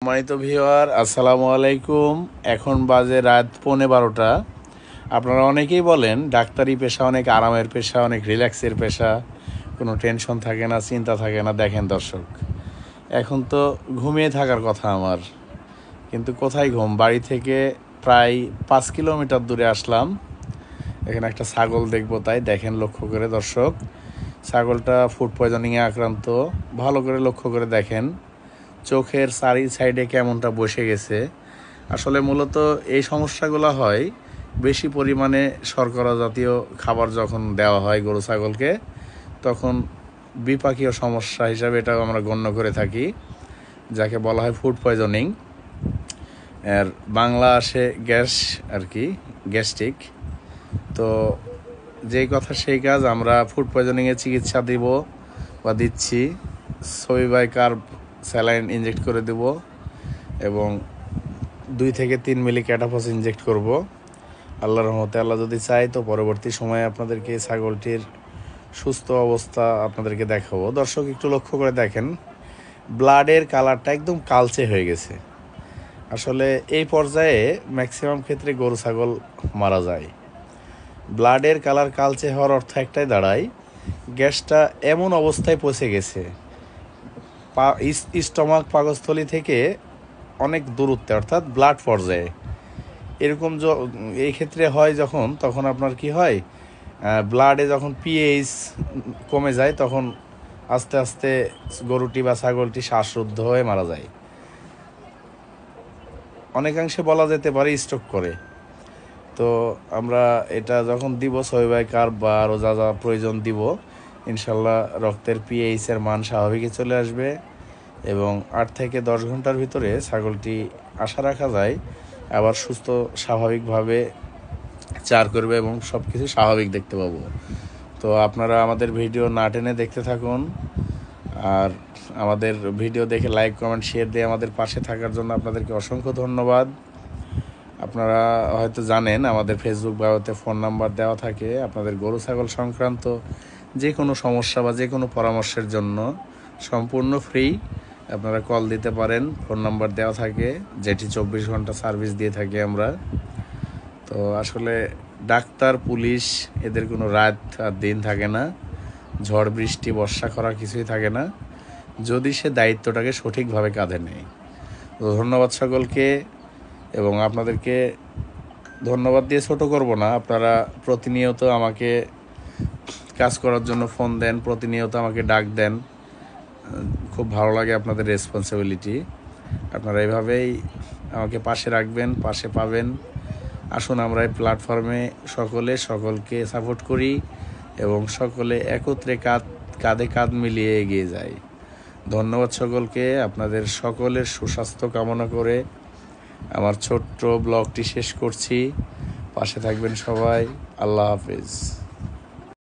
সম্মানিত ভিউয়ার, আসসালামু আলাইকুম। এখন বাজে রাত 11:15। আপনারা অনেকেই বলেন ডাক্তারি পেশা অনেক আরামের পেশা, অনেক রিল্যাক্সের পেশা, কোনো টেনশন থাকে না, চিন্তা থাকে না। দেখেন দর্শক, এখন তো ঘুমিয়ে থাকার কথা আমার, কিন্তু কোথায় ঘুম। বাড়ি থেকে প্রায় 5 কিলোমিটার দূরে আসলাম, এখানে একটা ছাগল দেখবো। তাই দেখেন, লক্ষ্য করে দর্শক, ছাগলটা ফুড পয়জনিংয়ে আক্রান্ত। ভালো করে লক্ষ্য করে দেখেন, চোখের চারি সাইডে কেমনটা বসে গেছে। আসলে মূলত এই সমস্যাগুলো হয় বেশি পরিমাণে শর্করা জাতীয় খাবার যখন দেওয়া হয় গরু ছাগলকে, তখন বিপাকীয় সমস্যা হিসাবে এটাও আমরা গণ্য করে থাকি, যাকে বলা হয় ফুড পয়জনিং। এর বাংলা আসে গ্যাস আর কি, গ্যাস্ট্রিক। তো যেই কথা সেই কাজ, আমরা ফুড পয়জনিংয়ের চিকিৎসা দিব বা দিচ্ছি। সবিবাইকার্ব স্যালাইন ইনজেক্ট করে দেব এবং 2 থেকে 3 মিলি ক্যাটাফস ইনজেক্ট করব। আল্লাহর রহমতে, আল্লাহ যদি চাই তো পরবর্তী সময়ে আপনাদেরকে ছাগলটির সুস্থ অবস্থা আপনাদেরকে দেখাবো। দর্শক একটু লক্ষ্য করে দেখেন, ব্লাডের কালারটা একদম কালচে হয়ে গেছে। আসলে এই পর্যায়ে ম্যাক্সিমাম ক্ষেত্রে গরু ছাগল মারা যায়। ব্লাডের কালার কালচে হওয়ার অর্থ একটাই দাঁড়ায়, গ্যাসটা এমন অবস্থায় পৌঁছে গেছে স্টমাক পাকস্থলী থেকে অনেক দূরত্বে, অর্থাৎ ব্লাড পর্যায়ে। এরকম এই ক্ষেত্রে হয় যখন, তখন আপনার কি হয়, ব্লাডে যখন পিএইচ কমে যায়, তখন আস্তে আস্তে গরুটি বা ছাগলটি শ্বাসরুদ্ধ হয়ে মারা যায়। অনেকাংশে বলা যেতে পারে স্ট্রোক করে। তো আমরা এটা যখন দিব সবিবাইকার্ব বা আরও যা যা প্রয়োজন দিব, ইনশাল্লাহ রক্তের পিএইচের মান স্বাভাবিকে চলে আসবে এবং 8 থেকে 10 ঘন্টার ভিতরে ছাগলটি আশা রাখা যায় আবার সুস্থ স্বাভাবিকভাবে চার করবে এবং সব কিছু স্বাভাবিক দেখতে পাবো। তো আপনারা আমাদের ভিডিও না টেনে দেখতে থাকুন, আর আমাদের ভিডিও দেখে লাইক, কমেন্ট, শেয়ার দিয়ে আমাদের পাশে থাকার জন্য আপনাদেরকে অসংখ্য ধন্যবাদ। আপনারা হয়তো জানেন আমাদের ফেসবুক বায়োতে ফোন নাম্বার দেওয়া থাকে। আপনাদের গরু ছাগল সংক্রান্ত যে কোনো সমস্যা বা যে কোনো পরামর্শের জন্য সম্পূর্ণ ফ্রি আপনারা কল দিতে পারেন। ফোন নাম্বার দেওয়া থাকে, যেটি 24 ঘন্টা সার্ভিস দিয়ে থাকি আমরা। তো আসলে ডাক্তার, পুলিশ এদের কোনো রাত আর দিন থাকে না, ঝড় বৃষ্টি বর্ষা খরা কিছুই থাকে না, যদি সে দায়িত্বটাকে সঠিকভাবে কাঁধে নেয়। তো ধন্যবাদ সকলকে, এবং আপনাদেরকে ধন্যবাদ দিয়ে ছোট করব না। আপনারা প্রতিনিয়ত আমাকে কাজ করার জন্য ফোন দেন, প্রতিনিয়ত আমাকে ডাক দেন, খুব ভালো লাগে আপনাদের রেসপন্সিবিলিটি। আপনারা এভাবেই আমাকে পাশে রাখবেন, পাশে পাবেন। আসুন আমরা এই প্ল্যাটফর্মে সকলকে সাপোর্ট করি এবং সকলে একত্রে কাঁধে কাঁধ মিলিয়ে এগিয়ে যাই। ধন্যবাদ সকলকে। আপনাদের সকলের সুস্বাস্থ্য কামনা করে আমার ছোট্ট ব্লগটি শেষ করছি। পাশে থাকবেন সবাই। আল্লাহ হাফেজ।